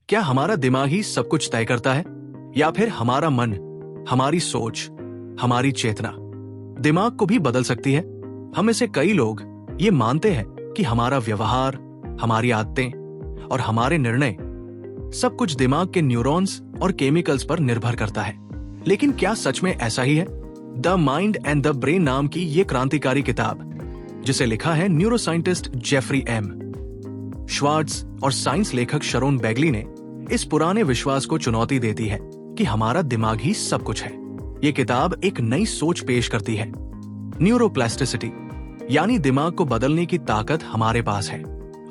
क्या हमारा दिमाग ही सब कुछ तय करता है या फिर हमारा मन, हमारी सोच, हमारी चेतना दिमाग को भी बदल सकती है? हम में से कई लोग ये मानते हैं कि हमारा व्यवहार, हमारी आदतें और हमारे निर्णय सब कुछ दिमाग के न्यूरॉन्स और केमिकल्स पर निर्भर करता है। लेकिन क्या सच में ऐसा ही है? The mind and the brain नाम की ये क्रांतिकारी किताब, जिसे लिखा है न्यूरोसाइंटिस्ट जेफरी एम श्वार्ट्ज और साइंस लेखक शरोन बेगली ने, इस पुराने विश्वास को चुनौती देती है कि हमारा दिमाग ही सब कुछ है। ये किताब एक नई सोच पेश करती है। न्यूरोप्लास्टिसिटी यानी दिमाग को बदलने की ताकत हमारे पास है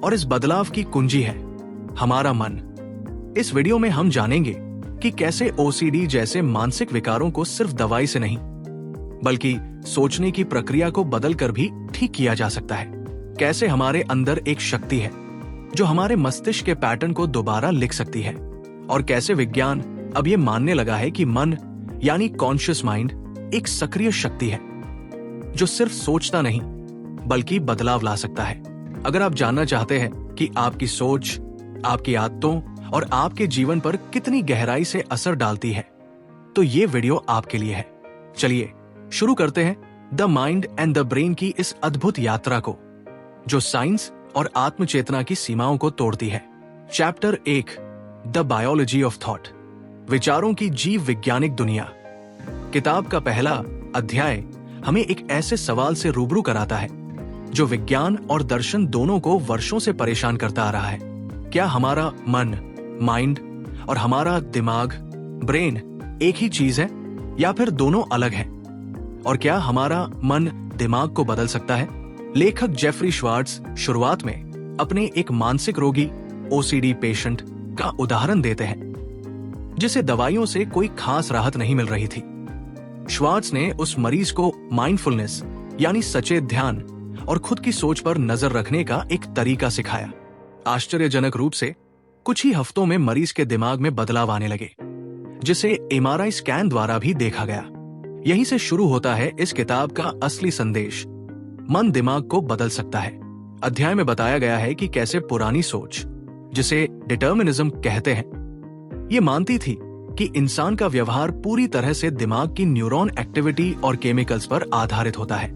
और इस बदलाव की कुंजी है हमारा मन। इस वीडियो में हम जानेंगे कि कैसे ओसीडी जैसे मानसिक विकारों को सिर्फ दवाई से नहीं बल्कि सोचने की प्रक्रिया को बदलकर भी ठीक किया जा सकता है। कैसे हमारे अंदर एक शक्ति है जो हमारे मस्तिष्क के पैटर्न को दोबारा लिख सकती है, और कैसे विज्ञान अब ये मानने लगा है कि मन यानी कॉन्शियस माइंड एक सक्रिय शक्ति है जो सिर्फ सोचता नहीं बल्कि बदलाव ला सकता है। अगर आप जानना चाहते हैं कि आपकी सोच आपकी आदतों और आपके जीवन पर कितनी गहराई से असर डालती है, तो ये वीडियो आपके लिए है। चलिए शुरू करते हैं the mind and the brain की इस अद्भुत यात्रा को, जो साइंस और आत्मचेतना की सीमाओं को तोड़ती है। Chapter 1, the biology of thought, विचारों की जीव वैज्ञानिक दुनिया। किताब का पहला अध्याय हमें एक ऐसे सवाल से रूबरू कराता है जो विज्ञान और दर्शन दोनों को वर्षों से परेशान करता आ रहा है। क्या हमारा मन, माइंड और हमारा दिमाग, ब्रेन एक ही चीज है या फिर दोनों अलग हैं? और क्या हमारा मन दिमाग को बदल सकता है? लेखक जेफरी श्वार्ट्ज शुरुआत में अपने एक मानसिक रोगी ओसीडी पेशेंट का उदाहरण देते हैं जिसे दवाइयों से कोई खास राहत नहीं मिल रही थी। श्वार्ट्ज ने उस मरीज को माइंडफुलनेस यानी सचेत ध्यान और खुद की सोच पर नजर रखने का एक तरीका सिखाया। आश्चर्यजनक रूप से कुछ ही हफ्तों में मरीज के दिमाग में बदलाव आने लगे, जिसे एमआरआई स्कैन द्वारा भी देखा गया। यहीं से शुरू होता है इस किताब का असली संदेश। मन दिमाग को बदल सकता है। अध्याय में बताया गया है कि कैसे पुरानी सोच, जिसे डिटर्मिनिज्म कहते हैं, ये मानती थी कि इंसान का व्यवहार पूरी तरह से दिमाग की न्यूरॉन एक्टिविटी और केमिकल्स पर आधारित होता है,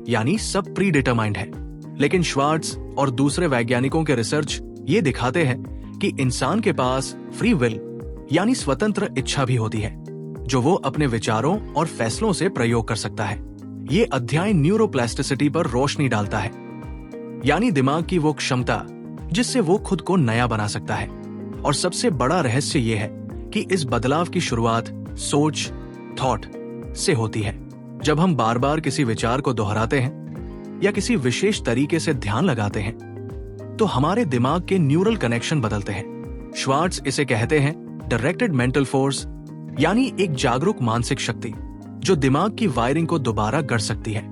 यानी सब प्री डिटरमाइंड है। लेकिन श्वार्ट्ज और दूसरे वैज्ञानिकों के रिसर्च ये दिखाते हैं कि इंसान के पास फ्री विल यानी स्वतंत्र इच्छा भी होती है, जो वो अपने विचारों और फैसलों से प्रयोग कर सकता है। ये अध्याय न्यूरोप्लास्टिसिटी पर रोशनी डालता है, यानी दिमाग की वो क्षमता जिससे वो खुद को नया बना सकता है। और सबसे बड़ा रहस्य ये है कि इस बदलाव की शुरुआत सोच, थॉट से होती है। जब हम बार बार किसी विचार को दोहराते हैं या किसी विशेष तरीके से ध्यान लगाते हैं, तो हमारे दिमाग के न्यूरल कनेक्शन बदलते हैं। श्वार्ट्ज इसे कहते हैं डायरेक्टेड मेंटल फोर्स, यानी एक जागरूक मानसिक शक्ति जो दिमाग की वायरिंग को दोबारा गढ़ सकती है।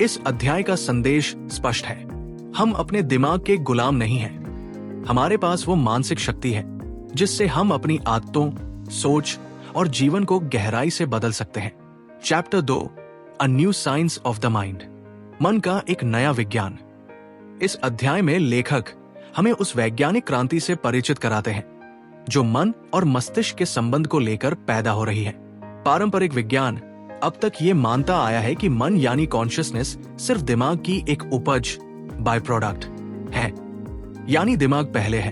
इस अध्याय का संदेश स्पष्ट है, हम अपने दिमाग के गुलाम नहीं हैं। हमारे पास वो मानसिक शक्ति है जिससे हम अपनी आदतों, सोच और जीवन को गहराई से बदल सकते हैं। Chapter 2, a new science of the mind, मन का एक नया विज्ञान। इस अध्याय में लेखक हमें उस वैज्ञानिक क्रांति से परिचित कराते हैं जो मन और मस्तिष्क के संबंध को लेकर पैदा हो रही है। पारंपरिक विज्ञान अब तक ये मानता आया है कि मन यानी कॉन्शियसनेस सिर्फ दिमाग की एक उपज, बाय प्रोडक्ट है, यानी दिमाग पहले है,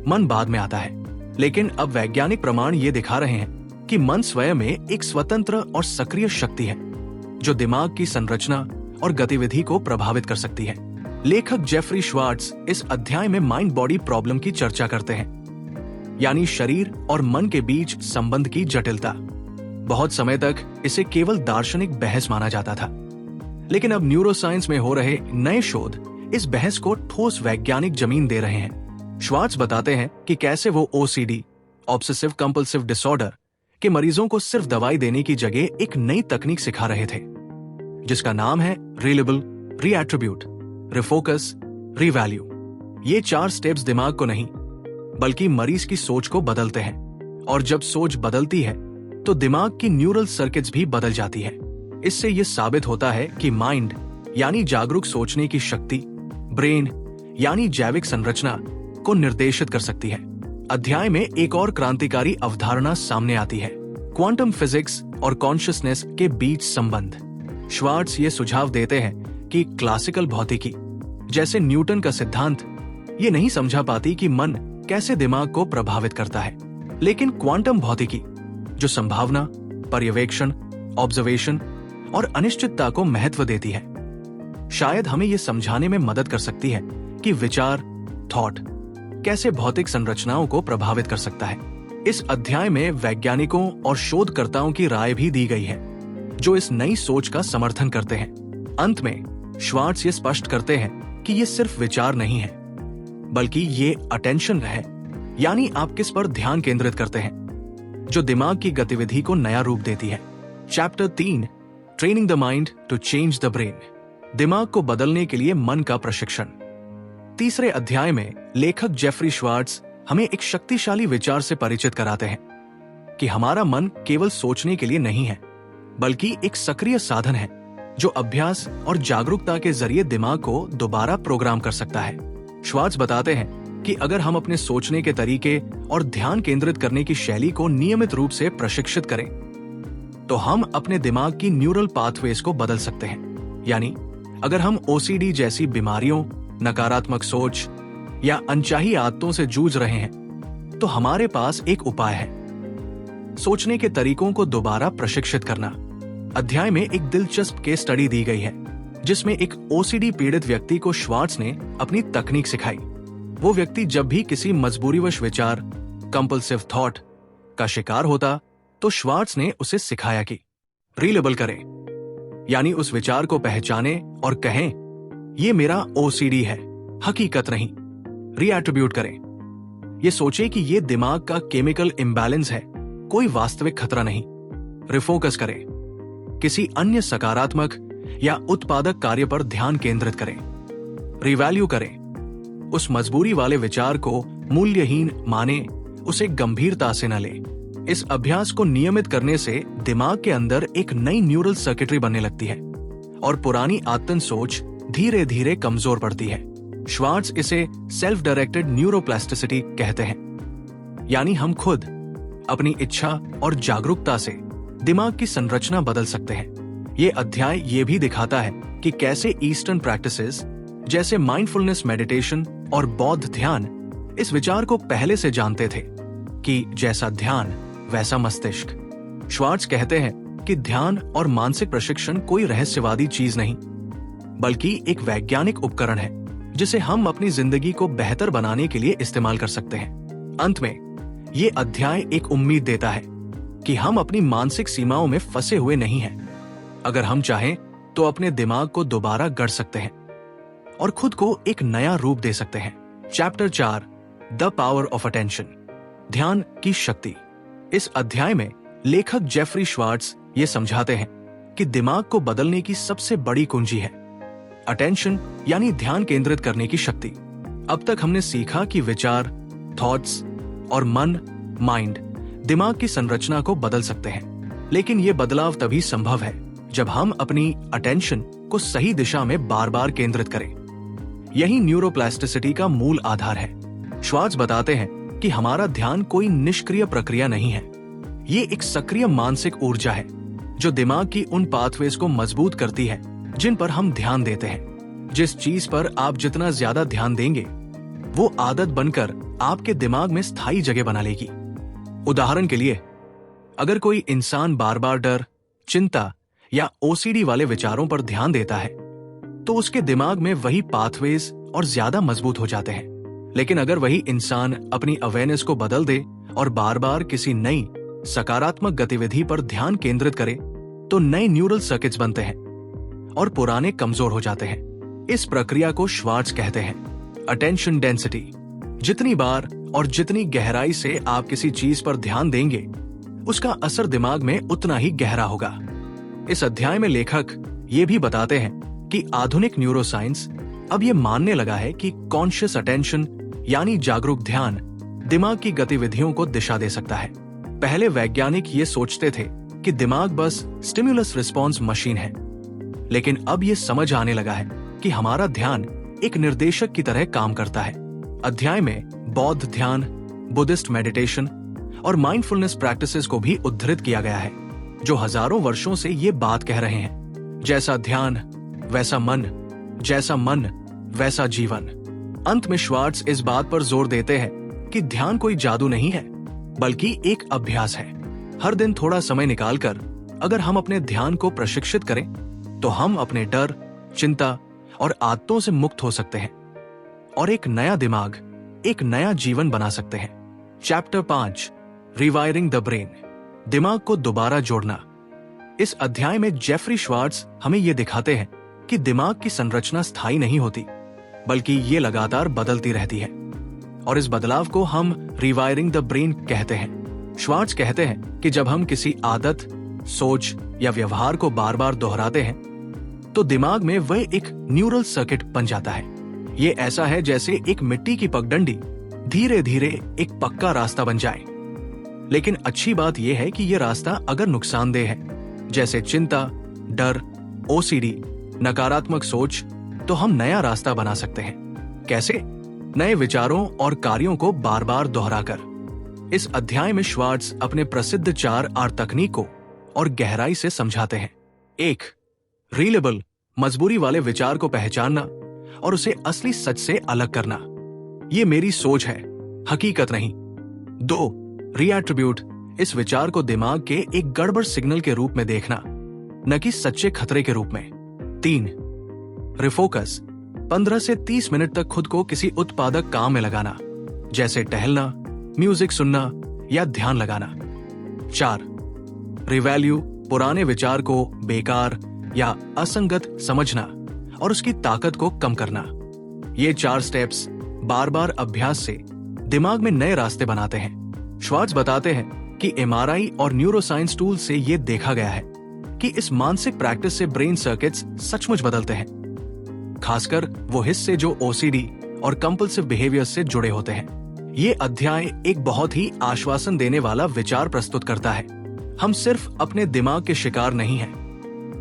मन बाद में आता है। लेकिन अब वैज्ञानिक प्रमाण ये दिखा रहे हैं कि मन स्वयं में एक स्वतंत्र और सक्रिय शक्ति है जो दिमाग की संरचना और गतिविधि को प्रभावित कर सकती है। लेखक जेफरी श्वार्ट्ज इस अध्याय में माइंड बॉडी प्रॉब्लम की चर्चा करते हैं, यानी शरीर और मन के बीच संबंध की जटिलता। बहुत समय तक इसे केवल दार्शनिक बहस माना जाता था, लेकिन अब न्यूरोसाइंस में हो रहे नए शोध इस बहस को ठोस वैज्ञानिक जमीन दे रहे हैं। श्वार्ट्ज बताते हैं कि कैसे वो ओसीडी, ऑब्सेसिव कंपल्सिव डिसऑर्डर के मरीजों को सिर्फ दवाई देने की जगह एक नई तकनीक सिखा रहे थे, जिसका नाम है रिलेबल, रीएट्रीब्यूट, रिफोकस, रीवैल्यू। ये 4 स्टेप्स दिमाग को नहीं बल्कि मरीज की सोच को बदलते हैं, और जब सोच बदलती है तो दिमाग की न्यूरल सर्किट्स भी बदल जाती है। इससे यह साबित होता है कि माइंड यानी जागरूक सोचने की शक्ति ब्रेन यानी जैविक संरचना को निर्देशित कर सकती है। अध्याय में एक और क्रांतिकारी अवधारणा सामने आती है, क्वांटम फिजिक्स और कॉन्शियसनेस के बीच संबंध। श्वार्ट्ज ये सुझाव देते हैं कि क्लासिकल भौतिकी जैसे न्यूटन का सिद्धांत ये नहीं समझा पाती कि मन कैसे दिमाग को प्रभावित करता है, लेकिन क्वांटम भौतिकी जो संभावना, पर्यवेक्षण, ऑब्जर्वेशन और अनिश्चितता को महत्व देती है, शायद हमें यह समझाने में मदद कर सकती है कि विचार, थॉट कैसे भौतिक संरचनाओं को प्रभावित कर सकता है। इस अध्याय में वैज्ञानिकों और शोधकर्ताओं की राय भी दी गई है जो इस नई सोच का समर्थन करते हैं। अंत में श्वार्ट्ज ये स्पष्ट करते हैं कि ये सिर्फ विचार नहीं है, बल्कि ये अटेंशन है, यानी आप किस पर ध्यान केंद्रित करते हैं, जो दिमाग की गतिविधि को नया रूप देती है। Chapter 3, training the mind to change the brain, दिमाग को बदलने के लिए मन का प्रशिक्षण। तीसरे अध्याय में लेखक जेफरी श्वार्ट्ज हमें एक शक्तिशाली विचार से परिचित कराते हैं कि हमारा मन केवल सोचने के लिए नहीं है, बल्कि एक सक्रिय साधन है जो अभ्यास और जागरूकता के जरिए दिमाग को दोबारा प्रोग्राम कर सकता है। श्वार्ट्ज बताते हैं कि अगर हम अपने सोचने के तरीके और ध्यान केंद्रित करने की शैली को नियमित रूप से प्रशिक्षित करें, तो हम अपने दिमाग की न्यूरल पाथवेज को बदल सकते हैं। यानी अगर हम ओसीडी जैसी बीमारियों, नकारात्मक सोच या अनचाही आदतों से जूझ रहे हैं, तो हमारे पास एक उपाय है, सोचने के तरीकों को दोबारा प्रशिक्षित करना। अध्याय में एक दिलचस्प केस स्टडी दी गई है जिसमें एक ओसीडी पीड़ित व्यक्ति को श्वार्ट्ज ने अपनी तकनीक सिखाई। वो व्यक्ति जब भी किसी मजबूरीवश विचार, कंपल्सिव थॉट का शिकार होता, तो श्वार्ट्ज ने उसे सिखाया कि रीलेबल करें, यानी उस विचार को पहचाने और कहें ये मेरा ओसीडी है, हकीकत नहीं। रीएट्रिब्यूट करें, ये सोचे कि ये दिमाग का केमिकल इम्बैलेंस है, कोई वास्तविक खतरा नहीं। रिफोकस करें, किसी अन्य सकारात्मक या उत्पादक कार्य पर ध्यान केंद्रित करें। रिवैल्यू करें, उस मजबूरी वाले विचार को मूल्यहीन माने, उसे गंभीरता से न ले। इस अभ्यास को नियमित करने से दिमाग के अंदर एक नई न्यूरल सर्किटरी बनने लगती है और पुरानी आदतन सोच धीरे धीरे कमजोर पड़ती है। श्वार्ट्ज इसे सेल्फ डायरेक्टेड न्यूरोप्लास्टिसिटी कहते हैं, यानी हम खुद अपनी इच्छा और जागरूकता से दिमाग की संरचना बदल सकते हैं। ये अध्याय ये भी दिखाता है कि कैसे ईस्टर्न प्रैक्टिसेस जैसे माइंडफुलनेस मेडिटेशन और बौद्ध ध्यान इस विचार को पहले से जानते थे कि जैसा ध्यान वैसा मस्तिष्क। श्वार्ट्ज कहते हैं कि ध्यान और मानसिक प्रशिक्षण कोई रहस्यवादी चीज नहीं, बल्कि एक वैज्ञानिक उपकरण है जिसे हम अपनी जिंदगी को बेहतर बनाने के लिए इस्तेमाल कर सकते हैं। अंत में ये अध्याय एक उम्मीद देता है कि हम अपनी मानसिक सीमाओं में फंसे हुए नहीं हैं। अगर हम चाहें तो अपने दिमाग को दोबारा गढ़ सकते हैं और खुद को एक नया रूप दे सकते हैं। Chapter 4, the power of attention, ध्यान की शक्ति। इस अध्याय में लेखक जेफरी श्वार्ट्ज ये समझाते हैं कि दिमाग को बदलने की सबसे बड़ी कुंजी है अटेंशन, यानी ध्यान केंद्रित करने की शक्ति। अब तक हमने सीखा कि विचार, थॉट्स और मन, माइंड, दिमाग की संरचना को बदल सकते हैं, लेकिन ये बदलाव तभी संभव है जब हम अपनी अटेंशन को सही दिशा में बार बार केंद्रित करें। यही न्यूरोप्लास्टिसिटी का मूल आधार है। श्वार्ट्ज बताते हैं कि हमारा ध्यान कोई निष्क्रिय प्रक्रिया नहीं है, ये एक सक्रिय मानसिक ऊर्जा है जो दिमाग की उन पाथवेज को मजबूत करती है जिन पर हम ध्यान देते हैं। जिस चीज पर आप जितना ज्यादा ध्यान देंगे, वो आदत बनकर आपके दिमाग में स्थायी जगह बना लेगी। उदाहरण के लिए, अगर कोई इंसान बार बार डर, चिंता या ओसीडी वाले विचारों पर ध्यान देता है, तो उसके दिमाग में वही पाथवेज और ज्यादा मजबूत हो जाते हैं। लेकिन अगर वही इंसान अपनी अवेयरनेस को बदल दे और बार बार किसी नई सकारात्मक गतिविधि पर ध्यान केंद्रित करे, तो नए न्यूरल सर्किट्स बनते हैं और पुराने कमजोर हो जाते हैं। इस प्रक्रिया को श्वार्ट्ज कहते हैं अटेंशन डेंसिटी। जितनी बार और जितनी गहराई से आप किसी चीज पर ध्यान देंगे, उसका असर दिमाग में उतना ही गहरा होगा। इस अध्याय में लेखक ये भी बताते हैं कि आधुनिक न्यूरोसाइंस अब ये मानने लगा है कि कॉन्शियस अटेंशन, यानी जागरूक ध्यान, दिमाग की गतिविधियों को दिशा दे सकता है। पहले वैज्ञानिक ये सोचते थे कि दिमाग बस स्टिमुलस रिस्पॉन्स मशीन है, लेकिन अब ये समझ आने लगा है कि हमारा ध्यान एक निर्देशक की तरह काम करता है। अध्याय में बौद्ध ध्यान, बुद्धिस्ट मेडिटेशन और माइंडफुलनेस प्रैक्टिसेस को भी उद्धृत किया गया है, जो हजारों वर्षों से ये बात कह रहे हैं, जैसा ध्यान वैसा मन, जैसा मन वैसा जीवन। अंत में श्वार्ट्ज इस बात पर जोर देते हैं कि ध्यान कोई जादू नहीं है, बल्कि एक अभ्यास है। हर दिन थोड़ा समय निकालकर अगर हम अपने ध्यान को प्रशिक्षित करें तो हम अपने डर, चिंता और आदतों से मुक्त हो सकते हैं और एक नया दिमाग, एक नया जीवन बना सकते हैं। चैप्टर 5, रिवायरिंग द ब्रेन, दिमाग को दोबारा जोड़ना। इस अध्याय में जेफरी श्वार्ट्ज हमें यह दिखाते हैं कि दिमाग की संरचना स्थायी नहीं होती, बल्कि ये लगातार बदलती रहती है और इस बदलाव को हम रिवायरिंग द ब्रेन कहते हैं। श्वार्ट्ज कहते हैं कि जब हम किसी आदत, सोच या व्यवहार को बार बार दोहराते हैं तो दिमाग में वह एक न्यूरल सर्किट बन जाता है। ये ऐसा है जैसे एक मिट्टी की पगडंडी धीरे धीरे एक पक्का रास्ता बन जाए। लेकिन अच्छी बात यह है कि यह रास्ता अगर नुकसानदेह है, जैसे चिंता, डर, ओसीडी, नकारात्मक सोच, तो हम नया रास्ता बना सकते हैं। कैसे? नए विचारों और कार्यों को बार बार दोहराकर। इस अध्याय में श्वार्ट्ज अपने प्रसिद्ध 4R तकनीक को और गहराई से समझाते हैं। 1. रीलेबल, मजबूरी वाले विचार को पहचानना और उसे असली सच से अलग करना। ये मेरी सोच है, हकीकत नहीं। 2. रीएट्रीब्यूट, इस विचार को दिमाग के एक गड़बड़ सिग्नल के रूप में देखना, न कि सच्चे खतरे के रूप में। 3. रिफोकस, 15 से 30 मिनट तक खुद को किसी उत्पादक काम में लगाना, जैसे टहलना, म्यूजिक सुनना या ध्यान लगाना। 4. रिवैल्यू, पुराने विचार को बेकार या असंगत समझना और उसकी ताकत को कम करना। ये 4 स्टेप्स बार बार अभ्यास से दिमाग में नए रास्ते बनाते हैं। श्वार्ट्ज बताते हैं कि MRI और न्यूरोसाइंस टूल से ये देखा गया है कि इस मानसिक प्रैक्टिस से ब्रेन सर्किट्स सचमुच बदलते हैं, खासकर वो हिस्से जो OCD और कंपल्सिव बिहेवियर से जुड़े होते हैं। ये अध्याय एक बहुत ही आश्वासन देने वाला विचार प्रस्तुत करता है। हम सिर्फ अपने दिमाग के शिकार नहीं हैं,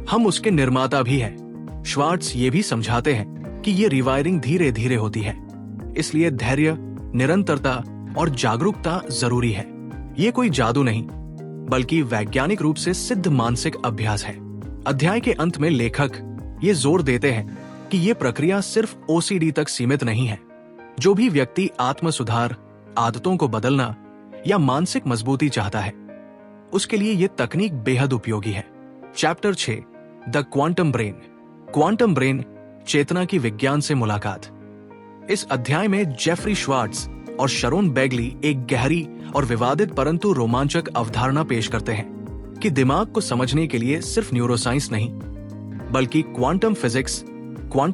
हम उसके निर्माता भी हैं। श्वार्ट्ज ये भी समझाते हैं कि ये रिवायरिंग धीरे धीरे होती है, इसलिए धैर्य, निरंतरता और जागरूकता जरूरी है। ये कोई जादू नहीं, बल्कि वैज्ञानिक रूप से सिद्ध मानसिक अभ्यास है। अध्याय के अंत में लेखक ये जोर देते हैं कि ये प्रक्रिया सिर्फ OCD तक सीमित नहीं है। जो भी व्यक्ति आत्म सुधार, आदतों को बदलना या मानसिक मजबूती चाहता है, उसके लिए ये तकनीक बेहद उपयोगी है। Chapter 6, the quantum brain, quantum brain, चेतना की विज्ञान से मुलाकात। इस अध्याय में जेफरी श्वार्ट्ज और शरोन बेगली एक गहरी और विवादित परंतु रोमांचक अवधारणा पेश करते हैं कि दिमाग को समझने के लिए सिर्फ न्यूरोसाइंस नहीं, बल्कि क्वांटम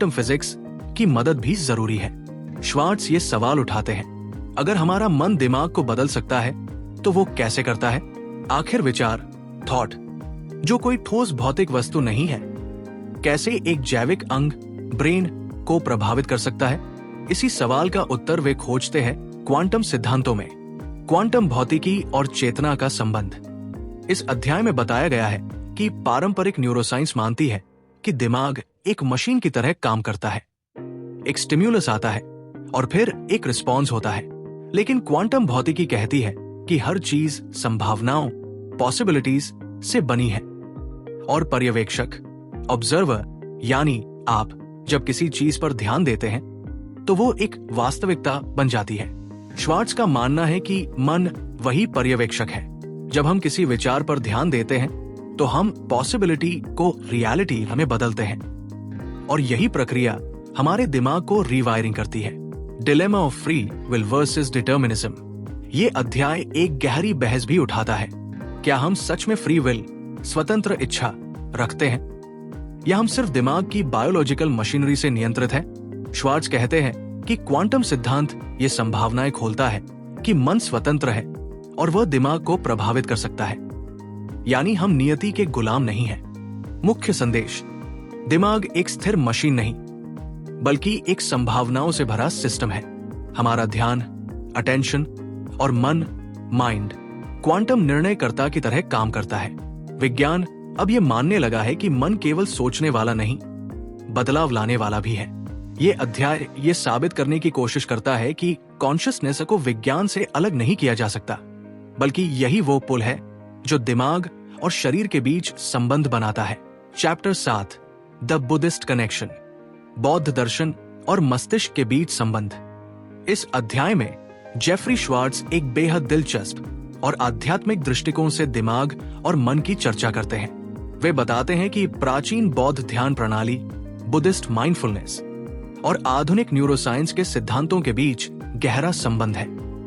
फिजिक्स की मदद भी जरूरी है। श्वार्ट्ज ये सवाल उठाते हैं, अगर हमारा मन दिमाग को बदल सकता है तो वो कैसे करता है? आखिर विचार, थॉट, जो कोई ठोस भौतिक वस्तु नहीं है, कैसे एक जैविक अंग ब्रेन को प्रभावित कर सकता है? इसी सवाल का उत्तर वे खोजते हैं क्वांटम सिद्धांतों में। क्वांटम भौतिकी और चेतना का संबंध। इस अध्याय में बताया गया है कि पारंपरिक न्यूरोसाइंस मानती है कि दिमाग एक मशीन की तरह काम करता है। एक स्टिम्युलस आता है और फिर एक रिस्पॉन्स होता है, लेकिन क्वांटम भौतिकी कहती है कि हर चीज संभावनाओं, पॉसिबिलिटीज से बनी है और पर्यवेक्षक, ऑब्जर्वर, यानी आप जब किसी चीज पर ध्यान देते हैं तो वो एक वास्तविकता बन जाती है। श्वार्ट्ज का मानना है कि मन वही पर्यवेक्षक है। जब हम किसी विचार पर ध्यान देते हैं तो हम पॉसिबिलिटी को रियलिटी हमें बदलते हैं और यही प्रक्रिया हमारे दिमाग को रीवायरिंग करती है। Dilemma of free will versus determinism. ये अध्याय एक गहरी बहस भी उठाता है। क्या हम सच में फ्री विल, स्वतंत्र इच्छा रखते हैं, या हम सिर्फ दिमाग की बायोलॉजिकल मशीनरी से नियंत्रित हैं? श्वार्ट्ज कहते हैं कि क्वांटम सिद्धांत ये संभावनाएं खोलता है कि मन स्वतंत्र है और वह दिमाग को प्रभावित कर सकता है, यानी हम नियति के गुलाम नहीं हैं। मुख्य संदेश, दिमाग एक स्थिर मशीन नहीं, बल्कि एक संभावनाओं से भरा सिस्टम है। हमारा ध्यान, अटेंशन और मन, माइंड, क्वांटम निर्णयकर्ता की तरह काम करता है। विज्ञान अब ये मानने लगा है कि मन केवल सोचने वाला नहीं, बदलाव लाने वाला भी है। ये अध्याय ये साबित करने की कोशिश करता है कि कॉन्शियसनेस को विज्ञान से अलग नहीं किया जा सकता, बल्कि यही वो पुल है जो दिमाग और शरीर के बीच संबंध बनाता है। चैप्टर 7, द बुद्धिस्ट कनेक्शन, बौद्ध दर्शन और मस्तिष्क के बीच संबंध। इस अध्याय में जेफरी श्वार्ट्ज एक बेहद दिलचस्प और आध्यात्मिक दृष्टिकोण से दिमाग और मन की चर्चा करते हैं। वे बताते हैं कि प्राचीन बौद्ध ध्यान प्रणाली, बुद्धिस्ट माइंडफुलनेस और आधुनिक न्यूरोसाइंस के सिद्धांतों के बीच गहरा संबंध है।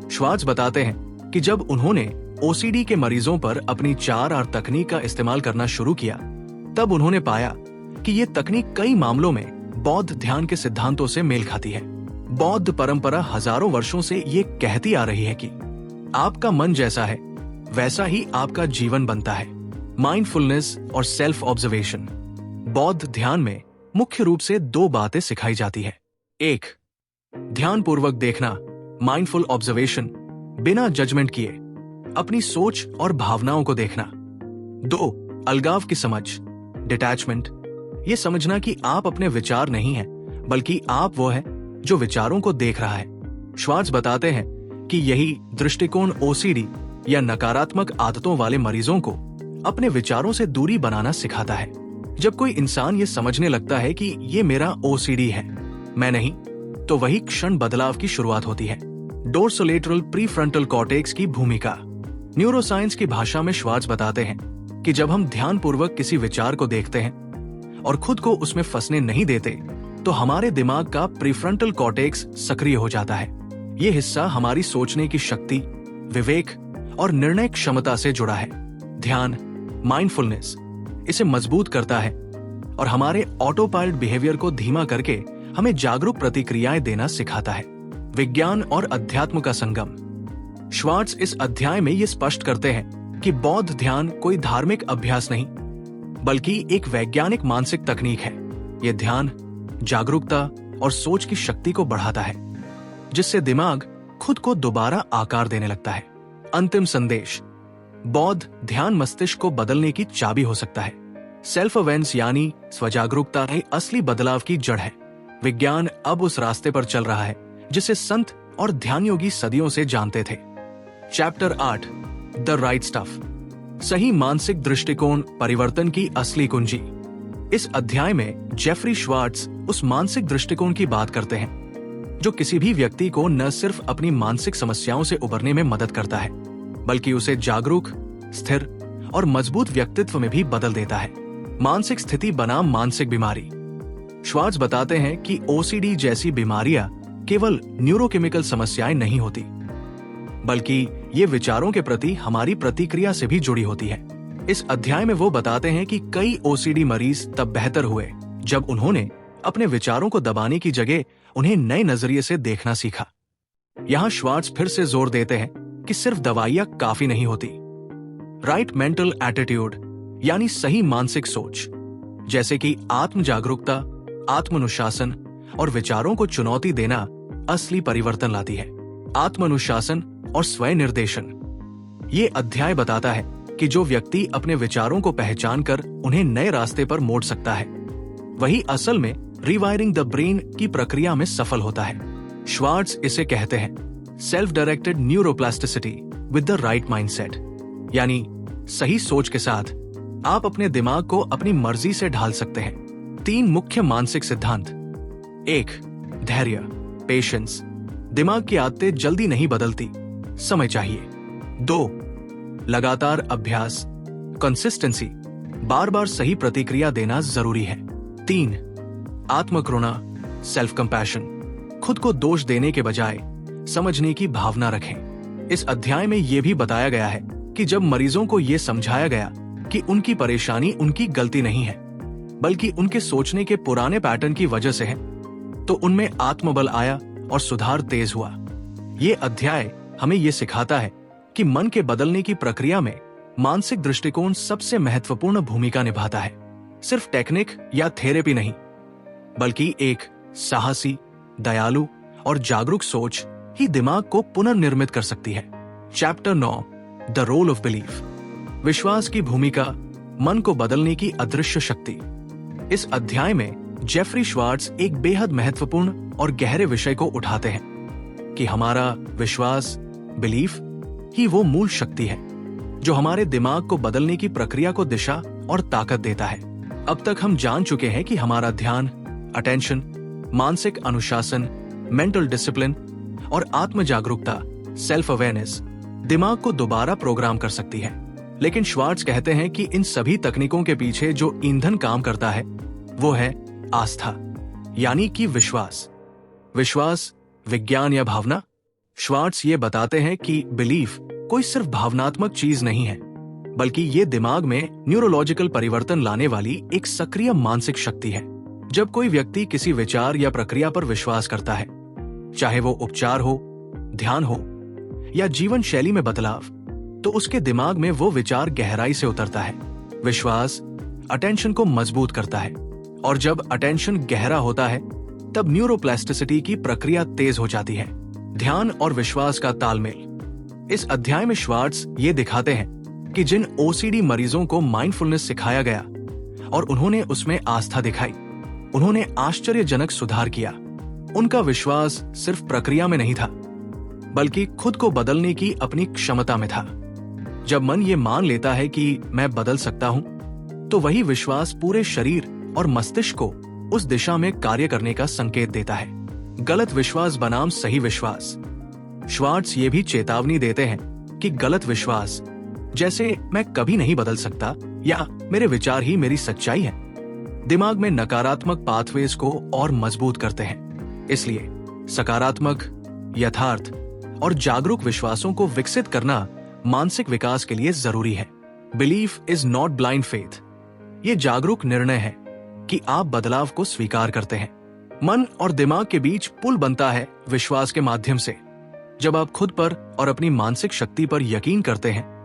श्वार्ट्ज बताते हैं कि जब उन्होंने ओसीडी के मरीजों पर अपनी 4R तकनीक का इस्तेमाल करना शुरू किया, तब उन्होंने पाया कि ये तकनीक कई मामलों में बौद्ध ध्यान के सिद्धांतों से मेल खाती है। बौद्ध परंपरा हजारों वर्षों से ये कहती आ रही है कि आपका मन जैसा है वैसा ही आपका जीवन बनता है। माइंडफुलनेस और सेल्फ ऑब्जर्वेशन। बौद्ध ध्यान में मुख्य रूप से 2 बातें सिखाई जाती है। 1, ध्यान पूर्वक देखना, माइंडफुल ऑब्जर्वेशन, बिना जजमेंट किए अपनी सोच और भावनाओं को देखना। 2, अलगाव की समझ, डिटैचमेंट, ये समझना कि आप अपने विचार नहीं हैं, बल्कि आप वो है जो विचारों को देख रहा है। श्वार्ट्ज बताते हैं कि यही दृष्टिकोण ओसीडी या नकारात्मक आदतों वाले मरीजों को अपने विचारों से दूरी बनाना सिखाता है। जब कोई इंसान ये समझने लगता है कि ये मेरा ओसीडी है, मैं नहीं, तो वही क्षण बदलाव की शुरुआत होती है। डोर्सोलेटरल प्रीफ्रंटल कॉर्टेक्स की भूमिका। न्यूरोसाइंस की भाषा में श्वार्ट्ज बताते हैं कि जब हम ध्यानपूर्वक किसी विचार को देखते हैं और खुद को उसमें फंसने नहीं देते, तो हमारे दिमाग का प्रीफ्रंटल कॉर्टेक्स सक्रिय हो जाता है। ये हिस्सा हमारी सोचने की शक्ति, विवेक और निर्णय क्षमता से जुड़ा है। ध्यान, माइंडफुलनेस इसे मजबूत करता है और हमारे ऑटो पायलट बिहेवियर को धीमा करके हमें जागरूक प्रतिक्रियाएं देना सिखाता है। विज्ञान और अध्यात्म का संगम। श्वार्ट्ज इस अध्याय में ये स्पष्ट करते हैं कि बौद्ध ध्यान कोई धार्मिक अभ्यास नहीं, बल्कि एक वैज्ञानिक मानसिक तकनीक है। यह ध्यान जागरूकता और सोच की शक्ति को बढ़ाता है, जिससे दिमाग खुद को दोबारा आकार देने लगता है। अंतिम संदेश। बौद्ध ध्यान मस्तिष्क को बदलने की चाबी हो सकता है। सेल्फ अवेयरनेस यानी स्वजागरूकता ही असली बदलाव की जड़ है। विज्ञान अब उस रास्ते पर चल रहा है जिसे संत और ध्यान योगी सदियों से जानते थे। चैप्टर 8, द राइट स्टफ, सही मानसिक दृष्टिकोण परिवर्तन की असली कुंजी। इस अध्याय में जेफरी श्वार्ट्ज उस मानसिक दृष्टिकोण की बात करते हैं जो किसी भी व्यक्ति को न सिर्फ अपनी मानसिक समस्याओं से उबरने में मदद करता है, बल्कि उसे जागरूक, स्थिर और मजबूत व्यक्तित्व में भी बदल देता है। मानसिक स्थिति बनाम मानसिक बीमारी। श्वार्ट्ज बताते हैं कि ओसीडी जैसी बीमारियां केवल न्यूरोकेमिकल समस्याएं नहीं होती, बल्कि ये विचारों के प्रति हमारी प्रतिक्रिया से भी जुड़ी होती है। इस अध्याय में वो बताते हैं कि कई ओसीडी मरीज तब बेहतर हुए जब उन्होंने अपने विचारों को दबाने की जगह उन्हें नए नजरिए से देखना सीखा। यहाँ श्वार्ट्ज फिर से जोर देते हैं कि सिर्फ दवाइयां काफी नहीं होती। राइट मेंटल एटीट्यूड यानी सही मानसिक सोच, जैसे कि आत्म जागरूकता, आत्मानुशासन और विचारों को चुनौती देना असली परिवर्तन लाती है। आत्मानुशासन और स्वयं निर्देशन। ये अध्याय बताता है कि जो व्यक्ति अपने विचारों को पहचान कर उन्हें नए रास्ते पर मोड़ सकता है, वही असल में रिवायरिंग द ब्रेन की प्रक्रिया में सफल होता है। श्वार्ट्ज इसे कहते हैं self directed neuroplasticity with the right mindset, यानी सही सोच के साथ आप अपने दिमाग को अपनी मर्जी से ढाल सकते हैं। 3 मुख्य मानसिक सिद्धांत। 1, धैर्य, पेशेंस, दिमाग की आदतें जल्दी नहीं बदलती, समय चाहिए। 2, लगातार अभ्यास, कंसिस्टेंसी, बार बार सही प्रतिक्रिया देना जरूरी है। 3, आत्मकरुणा, सेल्फ कंपैशन, खुद को दोष देने के बजाय समझने की भावना रखें। इस अध्याय में यह भी बताया गया है कि जब मरीजों को यह समझाया गया कि उनकी परेशानी उनकी गलती नहीं है, बल्कि उनके सोचने के पुराने पैटर्न की वजह से है, तो उनमें आत्मबल आया और सुधार तेज हुआ। ये अध्याय हमें ये सिखाता है कि मन के बदलने की प्रक्रिया में मानसिक दृष्टिकोण सबसे महत्वपूर्ण भूमिका निभाता है। सिर्फ टेक्निक या थेरेपी नहीं, बल्कि एक साहसी, दयालु और जागरूक सोच ही दिमाग को पुनर्निर्मित कर सकती है। Chapter 9, the role of belief, विश्वास की भूमिका, मन को बदलने की अदृश्य शक्ति। इस अध्याय में जेफरी श्वार्ट्ज एक बेहद महत्वपूर्ण और गहरे विषय को उठाते हैं कि हमारा विश्वास, बिलीफ ही वो मूल शक्ति है जो हमारे दिमाग को बदलने की प्रक्रिया को दिशा और ताकत देता है। अब तक हम जान चुके हैं कि हमारा ध्यान, अटेंशन, मानसिक अनुशासन, मेंटल डिसिप्लिन और आत्म जागरूकता, सेल्फ अवेयरनेस दिमाग को दोबारा प्रोग्राम कर सकती है। लेकिन श्वार्ट्ज कहते हैं कि इन सभी तकनीकों के पीछे जो ईंधन काम करता है वो है आस्था, यानी कि विश्वास। विश्वास विज्ञान या भावना? श्वार्ट्ज ये बताते हैं कि बिलीफ कोई सिर्फ भावनात्मक चीज नहीं है, बल्कि ये दिमाग में न्यूरोलॉजिकल परिवर्तन लाने वाली एक सक्रिय मानसिक शक्ति है। जब कोई व्यक्ति किसी विचार या प्रक्रिया पर विश्वास करता है, चाहे वो उपचार हो, ध्यान हो या जीवन शैली में बदलाव, तो उसके दिमाग में वो विचार गहराई से उतरता है। विश्वास अटेंशन को मजबूत करता है, और जब अटेंशन गहरा होता है तब न्यूरोप्लास्टिसिटी की प्रक्रिया तेज हो जाती है। ध्यान और विश्वास का तालमेल। इस अध्याय में श्वार्ट्ज ये दिखाते हैं कि जिन ओसीडी मरीजों को माइंडफुलनेस सिखाया गया और उन्होंने उसमें आस्था दिखाई, उन्होंने आश्चर्यजनक सुधार किया। उनका विश्वास सिर्फ प्रक्रिया में नहीं था, बल्कि खुद को बदलने की अपनी क्षमता में था। जब मन ये मान लेता है कि मैं बदल सकता हूं, तो वही विश्वास पूरे शरीर और मस्तिष्क को उस दिशा में कार्य करने का संकेत देता है। गलत विश्वास बनाम सही विश्वास। श्वार्ट्ज ये भी चेतावनी देते हैं कि गलत विश्वास, जैसे मैं कभी नहीं बदल सकता या मेरे विचार ही मेरी सच्चाई है, दिमाग में नकारात्मक पाथवेज को और मजबूत करते हैं। इसलिए सकारात्मक, यथार्थ और जागरूक विश्वासों को विकसित करना मानसिक विकास के लिए जरूरी है। Belief is not blind faith. ये जागरूक निर्णय है कि आप बदलाव को स्वीकार करते हैं। मन और दिमाग के बीच पुल बनता है विश्वास के माध्यम से। जब आप खुद पर और अपनी मानसिक शक्ति पर यकीन करते हैं,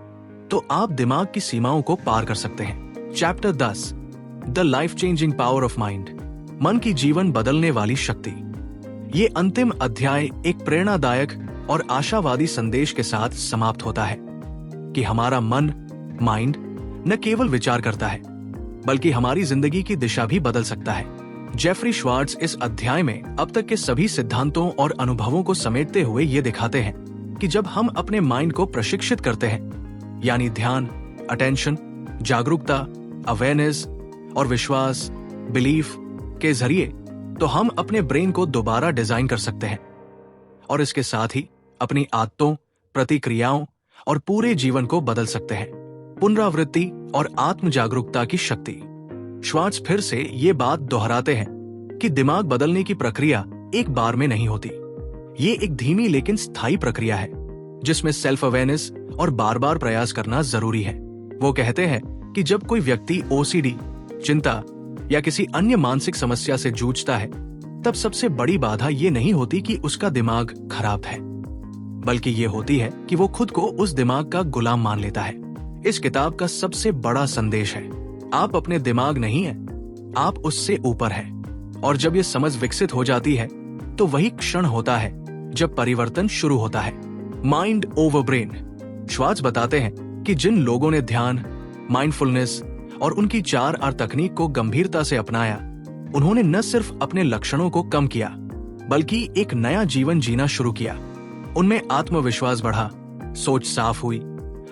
तो आप दिमाग की सीमाओं को पार कर सकते हैं। Chapter 10, the life changing power of mind. मन की जीवन बदलने वाली शक्ति। ये अंतिम अध्याय एक प्रेरणादायक और आशावादी संदेश के साथ समाप्त होता है कि हमारा मन, माइंड, न केवल विचार करता है, बल्कि हमारी जिंदगी की दिशा भी बदल सकता है। जेफरी श्वार्ट्ज इस अध्याय में अब तक के सभी सिद्धांतों और अनुभवों को समेटते हुए ये दिखाते हैं कि जब हम अपने माइंड को प्रशिक्षित करते हैं, यानी ध्यान, अटेंशन, जागरूकता, अवेयरनेस और विश्वास, बिलीफ के जरिए, तो हम अपने ब्रेन को दोबारा डिजाइन कर सकते हैं और इसके साथ ही अपनी आदतों, प्रतिक्रियाओं और पूरे जीवन को बदल सकते हैं। पुनरावृत्ति और आत्म जागरूकता की शक्ति। श्वार्ट्ज फिर से ये बात दोहराते हैं कि दिमाग बदलने की प्रक्रिया एक बार में नहीं होती। ये एक धीमी लेकिन स्थायी प्रक्रिया है, जिसमें सेल्फ अवेयरनेस और बार बार प्रयास करना जरूरी है। वो कहते हैं कि जब कोई व्यक्ति ओसीडी, चिंता या किसी अन्य मानसिक समस्या से जूझता है, तब सबसे बड़ी बाधा ये नहीं होती कि उसका दिमाग खराब है, बल्कि ये होती है कि वो खुद को उस दिमाग का गुलाम मान लेता है। इस किताब का सबसे बड़ा संदेश है, आप अपने दिमाग नहीं है, आप उससे ऊपर हैं। और जब ये समझ विकसित हो जाती है, तो वही क्षण होता है जब परिवर्तन शुरू होता है। Mind over brain. श्वार्ट्ज बताते हैं कि जिन लोगों ने ध्यान, माइंडफुलनेस और उनकी 4R तकनीक को गंभीरता से अपनाया, उन्होंने न सिर्फ अपने लक्षणों को कम किया, बल्कि एक नया जीवन जीना शुरू किया। उनमें आत्मविश्वास बढ़ा, सोच साफ हुई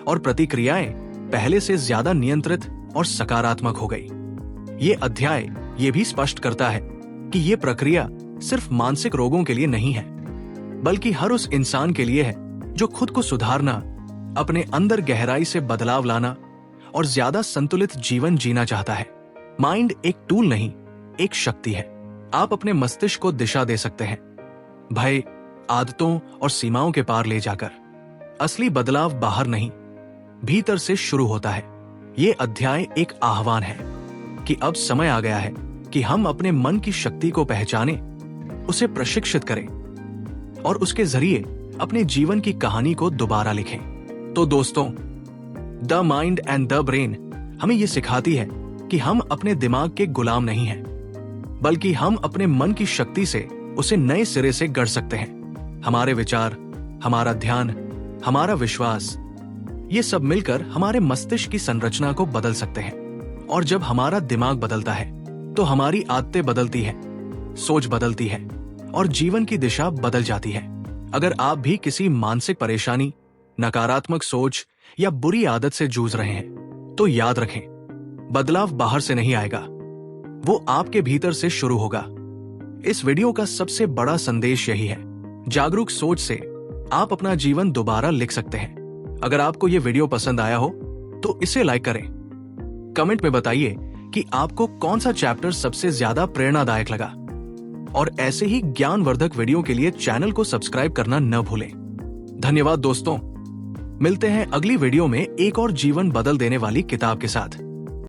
और प्रतिक्रियाएं पहले से ज्यादा नियंत्रित और सकारात्मक हो गई। ये अध्याय ये भी स्पष्ट करता है कि ये प्रक्रिया सिर्फ मानसिक रोगों के लिए नहीं है, बल्कि हर उस इंसान के लिए है जो खुद को सुधारना, अपने अंदर गहराई से बदलाव लाना और ज्यादा संतुलित जीवन जीना चाहता है। माइंड एक टूल नहीं, एक शक्ति है। आप अपने मस्तिष्क को दिशा दे सकते हैं, भय, आदतों और सीमाओं के पार ले जाकर। असली बदलाव बाहर नहीं, भीतर से शुरू होता है। ये अध्याय एक आह्वान है कि अब समय आ गया है कि हम अपने मन की शक्ति को पहचानें, उसे प्रशिक्षित करें और उसके जरिए अपने जीवन की कहानी को दोबारा लिखें। तो दोस्तों, the mind and the brain हमें ये सिखाती है कि हम अपने दिमाग के गुलाम नहीं हैं, बल्कि हम अपने मन की शक्ति से उसे नए सिरे से गढ़ सकते हैं। हमारे विचार, हमारा ध्यान, हमारा विश्वास, ये सब मिलकर हमारे मस्तिष्क की संरचना को बदल सकते हैं। और जब हमारा दिमाग बदलता है, तो हमारी आदतें बदलती हैं, सोच बदलती है और जीवन की दिशा बदल जाती है। अगर आप भी किसी मानसिक परेशानी, नकारात्मक सोच या बुरी आदत से जूझ रहे हैं, तो याद रखें, बदलाव बाहर से नहीं आएगा, वो आपके भीतर से शुरू होगा। इस वीडियो का सबसे बड़ा संदेश यही है, जागरूक सोच से आप अपना जीवन दोबारा लिख सकते हैं। अगर आपको यह वीडियो पसंद आया हो तो इसे लाइक करें। कमेंट में बताइए कि आपको कौन सा चैप्टर सबसे ज्यादा प्रेरणादायक लगा, और ऐसे ही ज्ञानवर्धक वीडियो के लिए चैनल को सब्सक्राइब करना न भूलें। धन्यवाद दोस्तों, मिलते हैं अगली वीडियो में एक और जीवन बदल देने वाली किताब के साथ।